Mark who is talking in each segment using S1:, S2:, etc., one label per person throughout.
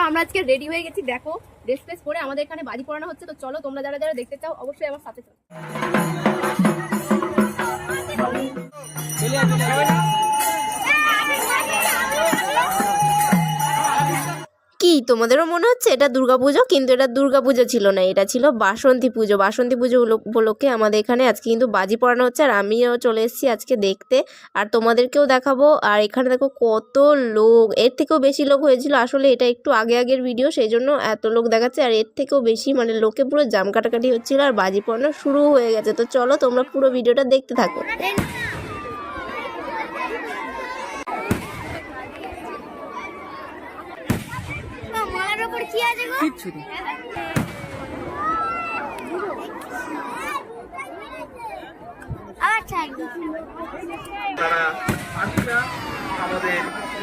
S1: আমরা আজকে রেডি হয়ে গেছি, দেখো ড্রেস ফ্রেস পরে আমাদের এখানে বাজি পড়ানো হচ্ছে। তো চলো তোমরা যারা যারা দেখতে চাও অবশ্যই আমার সাথে চলো। কি তোমাদেরও মনে হচ্ছে এটা দুর্গাপুজো? কিন্তু এটা দুর্গাপুজো ছিল না, এটা ছিল বাসন্তী পুজো। বাসন্তী পুজো উপলক্ষে আমাদের এখানে আজকে কিন্তু বাজি পড়ানো হচ্ছে, আর আমিও চলে এসেছি আজকে দেখতে, আর তোমাদেরকেও দেখাবো। আর এখানে দেখো কত লোক, এর থেকেও বেশি লোক হয়েছিল। আসলে এটা একটু আগের ভিডিও, সেই জন্য এত লোক দেখাচ্ছে, আর এর থেকেও বেশি মানে লোকে পুরো জাম কাটাকাটি হচ্ছিল, আর বাজি পড়ানো শুরু হয়ে গেছে। তো চলো তোমরা পুরো ভিডিওটা দেখতে থাকো।
S2: তারা আজকে আমাদের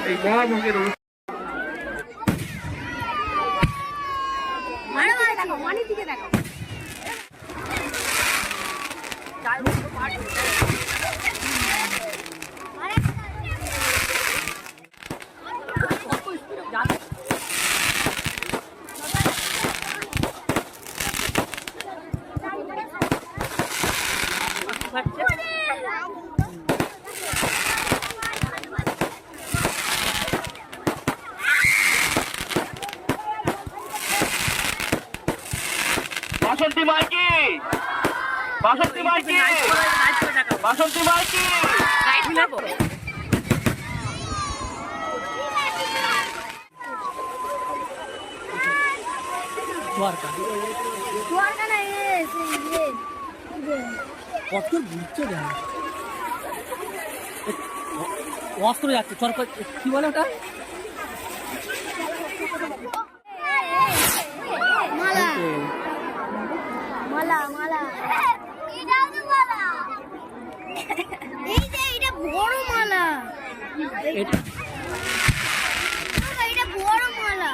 S2: এই মহাভোগের বাসন্তী মাইকি, বাসন্তী মাইকি, বাসন্তী মাইকি।
S3: কত ঘুরছে অস্ত্র যাচ্ছে সরকার, কি বলে ওটা?
S4: মালা মালা এটা বড় মালা, এটা বড় মালা।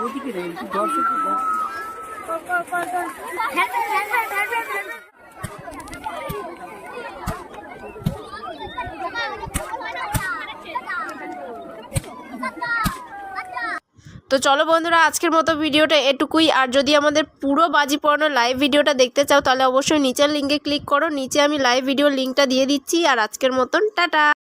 S3: ওদিকে দর্শক
S1: তো চলো বন্ধুরা, আজকের মতো ভিডিওটা এটুকুই। আর যদি আমাদের পুরো বাজি পড়ানোর লাইভ ভিডিওটা দেখতে চাও তাহলে অবশ্যই নিচের লিঙ্কে ক্লিক করো, নিচে আমি লাইভ ভিডিওর লিঙ্কটা দিয়ে দিচ্ছি। আর আজকের মতন টাটা।